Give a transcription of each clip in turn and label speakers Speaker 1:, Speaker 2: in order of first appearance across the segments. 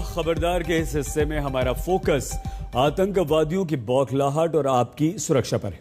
Speaker 1: खबरदार के इस हिस्से में हमारा फोकस आतंकवादियों की बौखलाहट और आपकी सुरक्षा पर है।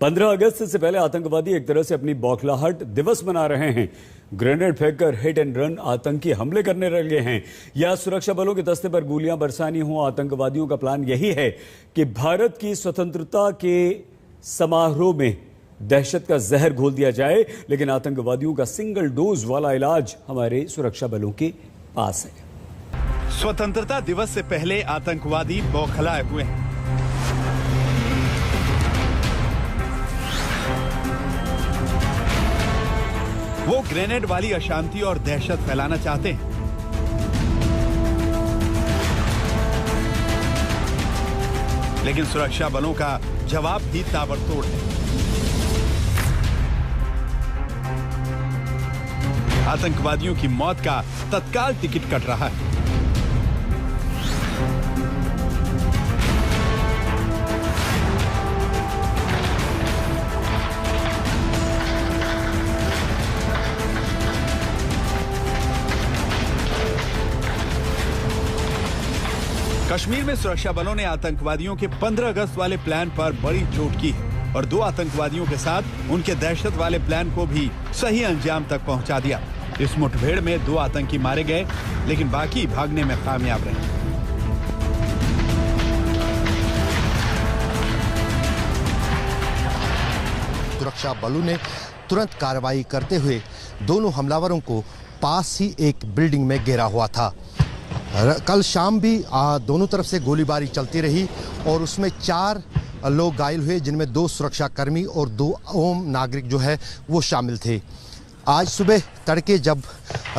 Speaker 1: 15 अगस्त से पहले आतंकवादी एक तरह से अपनी बौखलाहट दिवस मना रहे हैं। ग्रेनेड फेंककर हिट एंड रन आतंकी हमले करने लगे हैं या सुरक्षा बलों के दस्ते पर गोलियां बरसानी हो। आतंकवादियों का प्लान यही है कि भारत की स्वतंत्रता के समारोह में दहशत का जहर घोल दिया जाए, लेकिन आतंकवादियों का सिंगल डोज वाला इलाज हमारे सुरक्षा बलों के पास है।
Speaker 2: स्वतंत्रता दिवस से पहले आतंकवादी बौखलाए हुए हैं। वो ग्रेनेड वाली अशांति और दहशत फैलाना चाहते हैं। लेकिन सुरक्षा बलों का जवाब भी ताबड़तोड़ है। आतंकवादियों की मौत का तत्काल टिकट कट रहा है। कश्मीर में सुरक्षा बलों ने आतंकवादियों के 15 अगस्त वाले प्लान पर बड़ी चोट की है और 2 आतंकवादियों के साथ उनके दहशत वाले प्लान को भी सही अंजाम तक पहुंचा दिया। इस मुठभेड़ में 2 आतंकी मारे गए, लेकिन बाकी भागने में कामयाब रहे।
Speaker 3: सुरक्षा बलों ने तुरंत कार्रवाई करते हुए दोनों हमलावरों को पास ही एक बिल्डिंग में घेरा हुआ था। कल शाम भी दोनों तरफ से गोलीबारी चलती रही और उसमें 4 लोग घायल हुए, जिनमें 2 सुरक्षाकर्मी और 2 आम नागरिक जो है वो शामिल थे। आज सुबह तड़के जब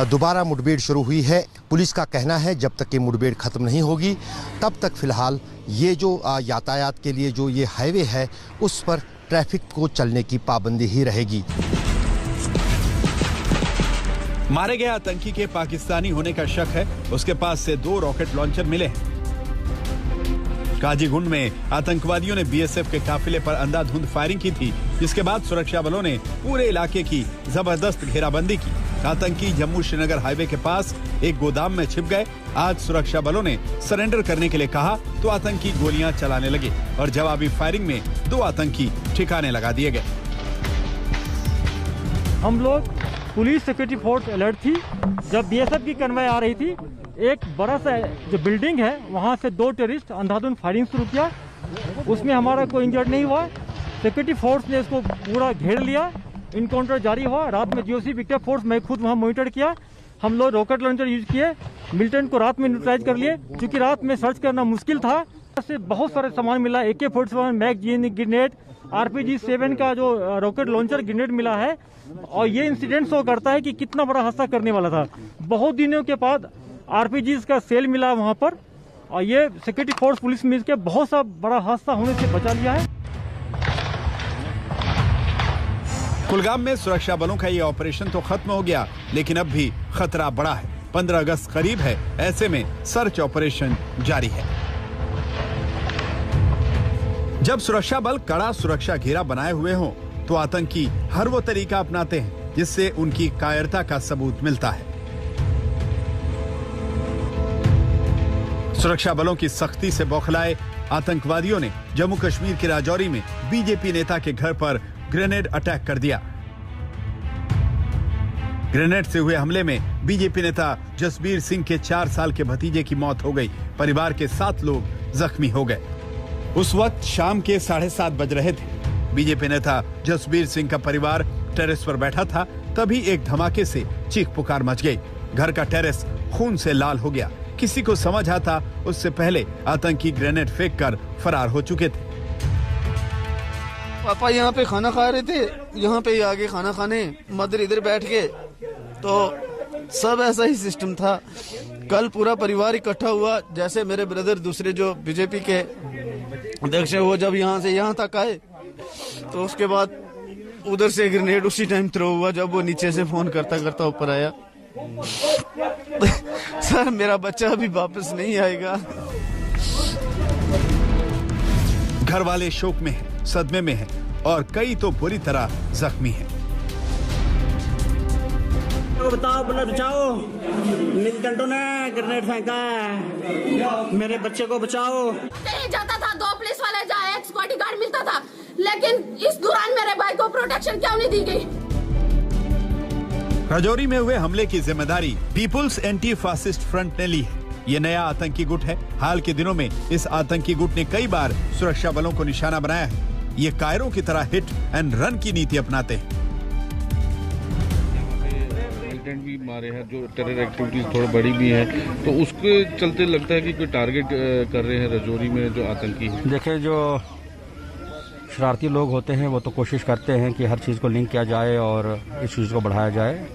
Speaker 3: दोबारा मुठभेड़ शुरू हुई है, पुलिस का कहना है जब तक ये मुठभेड़ खत्म नहीं होगी तब तक फिलहाल ये जो यातायात के लिए जो ये हाईवे है उस पर ट्रैफिक को चलने की पाबंदी ही रहेगी।
Speaker 2: मारे गए आतंकी के पाकिस्तानी होने का शक है। उसके पास से 2 रॉकेट लॉन्चर मिले हैं। काजीगुंड में आतंकवादियों ने बीएसएफ के काफिले पर अंधाधुंध फायरिंग की थी, जिसके बाद सुरक्षा बलों ने पूरे इलाके की जबरदस्त घेराबंदी की। आतंकी जम्मू श्रीनगर हाईवे के पास एक गोदाम में छिप गए। आज सुरक्षा बलों ने सरेंडर करने के लिए कहा तो आतंकी गोलियां चलाने लगे और जवाबी फायरिंग में 2 आतंकी ठिकाने लगा दिए गए।
Speaker 4: हम लोग पुलिस सिक्योरिटी फोर्स अलर्ट थी। जब बीएसएफ की कन्वॉय आ रही थी, एक बड़ा सा जो बिल्डिंग है वहां से 2 टेररिस्ट अंधाधुंध फायरिंग शुरू किया। उसमें हमारा कोई इंजर्ड नहीं हुआ। सिक्योरिटी फोर्स ने इसको पूरा घेर लिया। इनकाउंटर जारी हुआ। रात में जीओसी विक्टर फोर्स मैं खुद वहां मॉनिटर किया। हम लोग रॉकेट लॉन्चर यूज किए। मिलिटेंट को रात में न्यूट्रलाइज कर लिए, क्योंकि रात में सर्च करना मुश्किल था। से बहुत सारे सामान मिला। AK-47 मैगजीन, ग्रेनेड, RPG-7 का जो रॉकेट लॉन्चर ग्रेनेड मिला है। और ये इंसिडेंट शो करता है कि कितना बड़ा हादसा करने वाला था। बहुत दिनों के बाद RPGs का सेल मिला वहां पर, और ये सिक्योरिटी फोर्स पुलिस मिल के बहुत सा बड़ा हादसा होने से बचा लिया है।
Speaker 2: कुलगाम में सुरक्षा बलों का ये ऑपरेशन तो खत्म हो गया, लेकिन अब भी खतरा बड़ा है। 15 अगस्त करीब है, ऐसे में सर्च ऑपरेशन जारी है। जब सुरक्षा बल कड़ा सुरक्षा घेरा बनाए हुए हों, तो आतंकी हर वो तरीका अपनाते हैं जिससे उनकी कायरता का सबूत मिलता है। सुरक्षा बलों की सख्ती से बौखलाए आतंकवादियों ने जम्मू कश्मीर के राजौरी में बीजेपी नेता के घर पर ग्रेनेड अटैक कर दिया। ग्रेनेड से हुए हमले में बीजेपी नेता जसबीर सिंह के 4 साल के भतीजे की मौत हो गई। परिवार के 7 लोग जख्मी हो गए। उस वक्त शाम के 7:30 बज रहे थे। बीजेपी नेता जसबीर सिंह का परिवार टेरेस पर बैठा था, तभी एक धमाके से चीख पुकार मच गई। घर का टेरेस खून से लाल हो गया। किसी को समझ आता उससे पहले आतंकी ग्रेनेड फेंककर फरार हो चुके थे।
Speaker 5: पापा यहाँ पे खाना खा रहे थे, यहाँ पे आगे खाना खाने, मदर इधर बैठ के, तो सब ऐसा ही सिस्टम था। कल पूरा परिवार इकट्ठा हुआ। जैसे मेरे ब्रदर दूसरे जो बीजेपी के अध्यक्ष है, वो जब यहाँ से यहाँ तक आए, तो उसके बाद उधर से ग्रेनेड उसी टाइम थ्रो हुआ जब वो नीचे से फोन करता करता ऊपर आया। सर, मेरा बच्चा अभी वापस नहीं आएगा।
Speaker 2: घर वाले शोक में हैं, सदमे में हैं और कई तो बुरी तरह जख्मी हैं।
Speaker 6: को बताओ, बोला बचाओ, मिलिटेंटों ने ग्रेनेड फेंका है, मेरे बच्चे को बचाओ।
Speaker 7: कहीं जाता था 2 पुलिस वाले जाए, एक सिक्योरिटी गार्ड मिलता था, लेकिन इस दौरान मेरे भाई को प्रोटेक्शन क्यों नहीं दी गई?
Speaker 2: राजौरी में हुए हमले की जिम्मेदारी पीपुल्स एंटी फासिस्ट फ्रंट ने ली है। ये नया आतंकी गुट है। हाल के दिनों में इस आतंकी गुट ने कई बार सुरक्षा बलों को निशाना बनाया है। ये कायरों की तरह हिट एंड रन की नीति अपनाते हैं।
Speaker 8: मिलिटेंट भी मारे हैं, जो टेरर एक्टिविटीज थोड़ी बड़ी भी है, तो उसके चलते लगता है कि कोई टारगेट कर रहे हैं राजौरी में जो आतंकी है।
Speaker 9: देखिए, जो शरारती लोग होते हैं वो तो कोशिश करते हैं कि हर चीज़ को लिंक किया जाए और इस चीज़ को बढ़ाया जाए।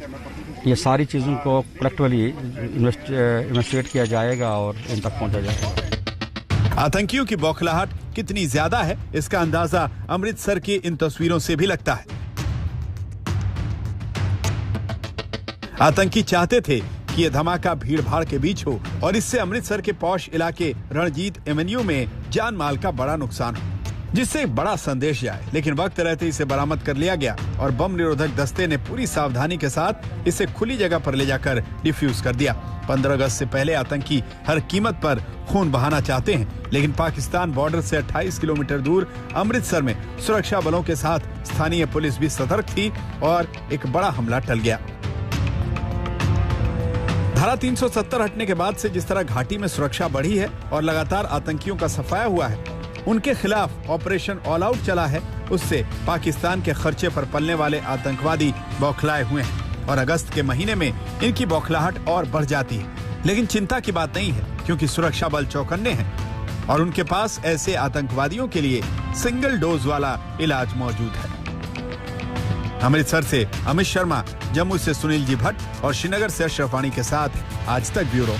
Speaker 9: ये सारी चीज़ों को कलेक्टिवली इन्वेस्टिगेट किया जाएगा और इन तक पहुंचा जाएगा।
Speaker 2: आतंकियों की बौखलाहट कितनी ज्यादा है, इसका अंदाजा अमृतसर की इन तस्वीरों से भी लगता है। आतंकी चाहते थे कि यह धमाका भीड़ भाड़ के बीच हो और इससे अमृतसर के पॉश इलाके रणजीत एवेन्यू में जान माल का बड़ा नुकसान हो, जिससे बड़ा संदेश जाए। लेकिन वक्त रहते इसे बरामद कर लिया गया और बम निरोधक दस्ते ने पूरी सावधानी के साथ इसे खुली जगह पर ले जाकर डिफ्यूज कर दिया। 15 अगस्त से पहले आतंकी हर कीमत पर खून बहाना चाहते हैं, लेकिन पाकिस्तान बॉर्डर से 28 किलोमीटर दूर अमृतसर में सुरक्षा बलों के साथ स्थानीय पुलिस भी सतर्क थी और एक बड़ा हमला टल गया। धारा 370 हटने के बाद से जिस तरह घाटी में सुरक्षा बढ़ी है और लगातार आतंकियों का सफाया हुआ है, उनके खिलाफ ऑपरेशन ऑल आउट चला है, उससे पाकिस्तान के खर्चे पर पलने वाले आतंकवादी बौखलाए हुए हैं और अगस्त के महीने में इनकी बौखलाहट और बढ़ जाती है। लेकिन चिंता की बात नहीं है, क्योंकि सुरक्षा बल चौकन्ने हैं और उनके पास ऐसे आतंकवादियों के लिए सिंगल डोज वाला इलाज मौजूद है। अमृतसर से अमित शर्मा, जम्मू से सुनील जी भट्ट और श्रीनगर से अशरफ वाणी के साथ आज तक ब्यूरो।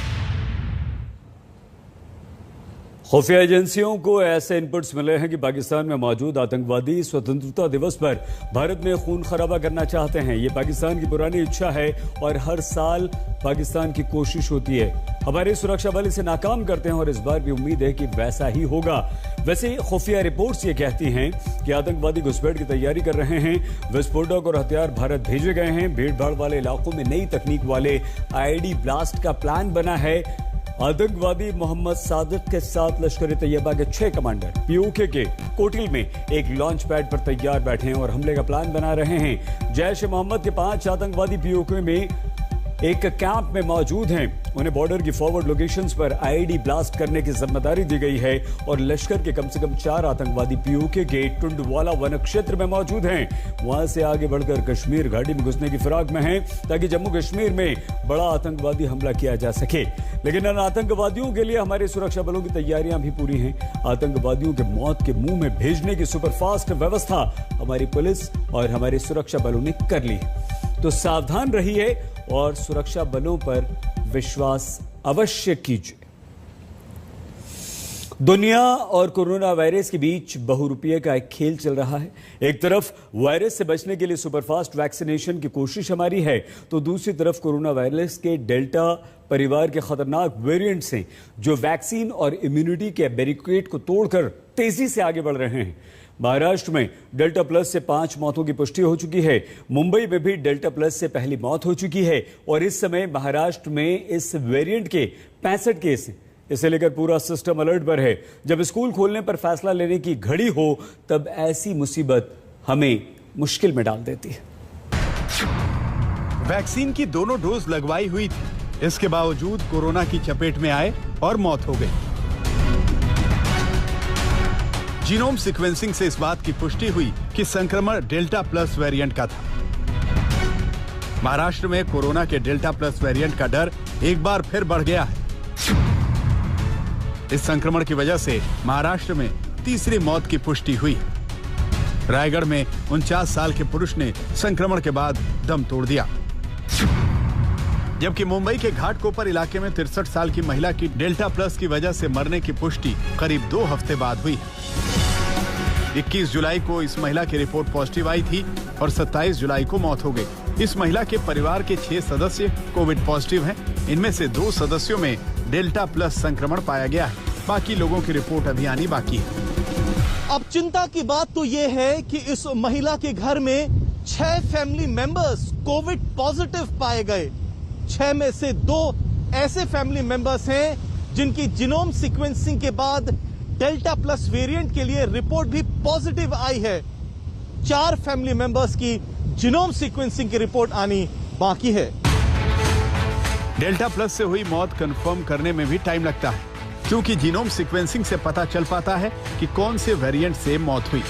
Speaker 1: खुफिया एजेंसियों को ऐसे इनपुट्स मिले हैं कि पाकिस्तान में मौजूद आतंकवादी स्वतंत्रता दिवस पर भारत में खून खराबा करना चाहते हैं। ये पाकिस्तान की पुरानी इच्छा है और हर साल पाकिस्तान की कोशिश होती है। हमारे सुरक्षा बल इसे नाकाम करते हैं और इस बार भी उम्मीद है कि वैसा ही होगा। वैसे खुफिया रिपोर्ट्स ये कहती हैं कि आतंकवादी घुसपैठ की तैयारी कर रहे हैं। विस्फोटक और हथियार भारत भेजे गए हैं। भीड़ भाड़ वाले इलाकों में नई तकनीक वाले आईडी ब्लास्ट का प्लान बना है। आतंकवादी मोहम्मद सादिक के साथ लश्कर तैयबा के 6 कमांडर पीओके के कोटिल में एक लॉन्च पैड पर तैयार बैठे हैं और हमले का प्लान बना रहे हैं। जैश ए मोहम्मद के 5 आतंकवादी पीओके में एक कैंप में मौजूद हैं। उन्हें बॉर्डर की फॉरवर्ड लोकेशंस पर आईडी ब्लास्ट करने की जिम्मेदारी दी गई है और लश्कर के कम से कम 4 आतंकवादी पीओके के टुंडवाला वन क्षेत्र में मौजूद हैं। वहां से आगे बढ़कर कश्मीर घाटी में घुसने की फिराक में हैं ताकि जम्मू कश्मीर में बड़ा आतंकवादी हमला किया जा सके। लेकिन इन आतंकवादियों के लिए हमारे सुरक्षा बलों की तैयारियां भी पूरी हैं। आतंकवादियों के मौत के मुंह में भेजने की सुपरफास्ट व्यवस्था हमारी पुलिस और हमारे सुरक्षा बलों ने कर ली। तो सावधान रहिए और सुरक्षा बलों पर विश्वास अवश्य कीजिए। दुनिया और कोरोना वायरस के बीच बहुरूपिये का एक खेल चल रहा है। एक तरफ वायरस से बचने के लिए सुपरफास्ट वैक्सीनेशन की कोशिश हमारी है, तो दूसरी तरफ कोरोना वायरस के डेल्टा परिवार के खतरनाक वेरिएंट्स हैं जो वैक्सीन और इम्यूनिटी के बैरिकेड को तोड़कर तेजी से आगे बढ़ रहे हैं। महाराष्ट्र में डेल्टा प्लस से 5 मौतों की पुष्टि हो चुकी है। मुंबई में भी डेल्टा प्लस से पहली मौत हो चुकी है और इस समय महाराष्ट्र में इस वेरिएंट के 65 केस हैं। इसे लेकर पूरा सिस्टम अलर्ट पर है। जब स्कूल खोलने पर फैसला लेने की घड़ी हो तब ऐसी मुसीबत हमें मुश्किल में डाल देती है।
Speaker 2: वैक्सीन की दोनों डोज लगवाई हुई थी, इसके बावजूद कोरोना की चपेट में आए और मौत हो गई। जीनोम सीक्वेंसिंग से इस बात की पुष्टि हुई कि संक्रमण डेल्टा प्लस वेरिएंट का था। महाराष्ट्र में कोरोना के डेल्टा प्लस वेरिएंट का डर एक बार फिर बढ़ गया है। इस संक्रमण की वजह से महाराष्ट्र में तीसरी मौत की पुष्टि हुई। रायगढ़ में 49 साल के पुरुष ने संक्रमण के बाद दम तोड़ दिया, जबकि मुंबई के घाटकोपर इलाके में 63 साल की महिला की डेल्टा प्लस की वजह से मरने की पुष्टि करीब 2 हफ्ते बाद हुई। 21 जुलाई को इस महिला की रिपोर्ट पॉजिटिव आई थी और 27 जुलाई को मौत हो गई। इस महिला के परिवार के 6 सदस्य कोविड पॉजिटिव हैं। इनमें से 2 सदस्यों में डेल्टा प्लस संक्रमण पाया गया है। बाकी लोगों की रिपोर्ट अभी आनी बाकी है।
Speaker 10: अब चिंता की बात तो ये है कि इस महिला के घर में 6 फैमिली मेंबर्स कोविड पॉजिटिव पाए गए। 6 में से 2 ऐसे फैमिली मेंबर्स हैं जिनकी जीनोम सीक्वेंसिंग के बाद डेल्टा प्लस वेरिएंट के लिए रिपोर्ट भी पॉजिटिव आई है। 4 फैमिली मेंबर्स की जीनोम सीक्वेंसिंग की रिपोर्ट आनी बाकी है।
Speaker 2: डेल्टा प्लस से हुई मौत कंफर्म करने में भी टाइम लगता है, क्योंकि जीनोम सीक्वेंसिंग से पता चल पाता है कि कौन से वेरिएंट से मौत हुई।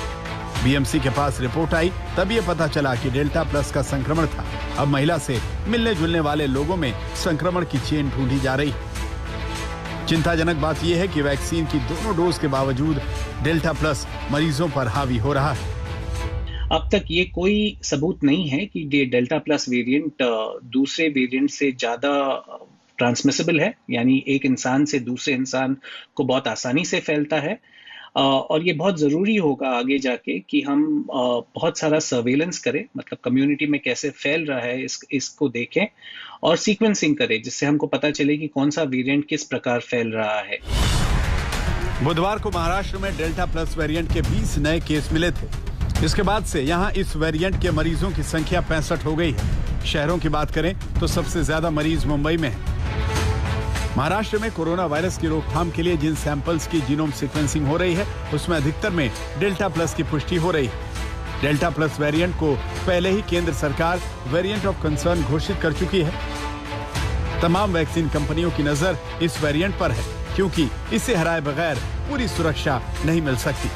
Speaker 2: बीएमसी के पास रिपोर्ट आई तब ये पता चला कि डेल्टा प्लस का संक्रमण था। अब महिला से मिलने जुलने वाले लोगों में संक्रमण की चेन ढूंढी जा रही है। चिंताजनक बात यह है कि वैक्सीन की दोनों डोज के बावजूद डेल्टा प्लस मरीजों पर हावी हो रहा है।
Speaker 11: अब तक ये कोई सबूत नहीं है कि डेल्टा प्लस वेरिएंट दूसरे वेरिएंट से ज़्यादा ट्रांसमिसिबल है, यानी एक इंसान से दूसरे इंसान को बहुत आसानी से फैलता है। और ये बहुत ज़रूरी होगा आगे जाके कि हम बहुत सारा सर्वेलेंस करें, मतलब कम्युनिटी में कैसे फैल रहा है इसको देखें और सीक्वेंसिंग करें, जिससे हमको पता चले कि कौन सा वेरिएंट किस प्रकार फैल रहा है।
Speaker 2: बुधवार को महाराष्ट्र में डेल्टा प्लस वेरिएंट के 20 नए केस मिले थे। इसके बाद से यहां इस वेरिएंट के मरीजों की संख्या 65 हो गई है। शहरों की बात करें तो सबसे ज्यादा मरीज मुंबई में है। महाराष्ट्र में कोरोना वायरस की रोकथाम के लिए जिन सैंपल्स की जीनोम सीक्वेंसिंग हो रही है उसमें अधिकतर में डेल्टा प्लस की पुष्टि हो रही है। डेल्टा प्लस वेरिएंट को पहले ही केंद्र सरकार वेरिएंट ऑफ कंसर्न घोषित कर चुकी है। तमाम वैक्सीन कंपनियों की नजर इस वेरिएंट पर है, क्योंकि इसे हराए बगैर पूरी सुरक्षा नहीं मिल सकती।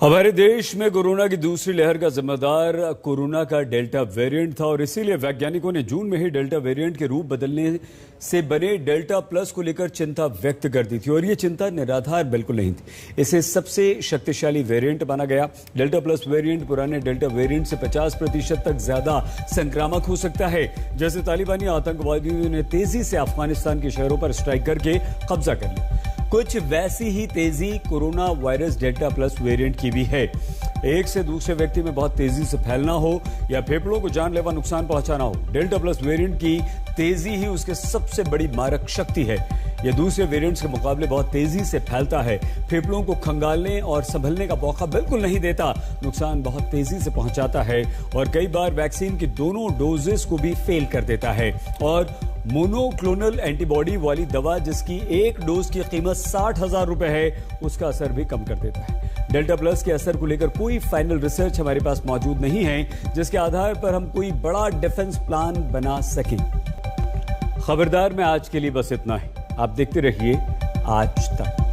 Speaker 1: हमारे देश में कोरोना की दूसरी लहर का जिम्मेदार कोरोना का डेल्टा वेरिएंट था और इसीलिए वैज्ञानिकों ने जून में ही डेल्टा वेरिएंट के रूप बदलने से बने डेल्टा प्लस को लेकर चिंता व्यक्त कर दी थी और ये चिंता निराधार बिल्कुल नहीं थी। इसे सबसे शक्तिशाली वेरिएंट माना गया। डेल्टा प्लस वेरिएंट पुराने डेल्टा वेरिएंट से 50% तक ज्यादा संक्रामक हो सकता है। जैसे तालिबानी आतंकवादियों ने तेजी से अफगानिस्तान के शहरों पर स्ट्राइक करके कब्जा कर लिया, कुछ वैसी ही तेजी corona virus delta plus variant की भी है। एक से दूसरे व्यक्ति में बहुत तेजी से फैलना हो या फेफड़ों को जानलेवा नुकसान पहुंचाना हो, डेल्टा प्लस वेरिएंट की तेजी ही उसके सबसे बड़ी मारक शक्ति है। यह दूसरे वेरिएंट्स के मुकाबले बहुत तेजी से फैलता है, फेफड़ों को खंगालने और संभलने का मौका बिल्कुल नहीं देता, नुकसान बहुत तेजी से पहुंचाता है और कई बार वैक्सीन की दोनों डोजेस को भी फेल कर देता है। और मोनोक्लोनल एंटीबॉडी वाली दवा जिसकी एक डोज की कीमत 60,000 रुपए है, उसका असर भी कम कर देता है। डेल्टा प्लस के असर को लेकर कोई फाइनल रिसर्च हमारे पास मौजूद नहीं है जिसके आधार पर हम कोई बड़ा डिफेंस प्लान बना सकें। खबरदार में आज के लिए बस इतना ही। आप देखते रहिए आज तक।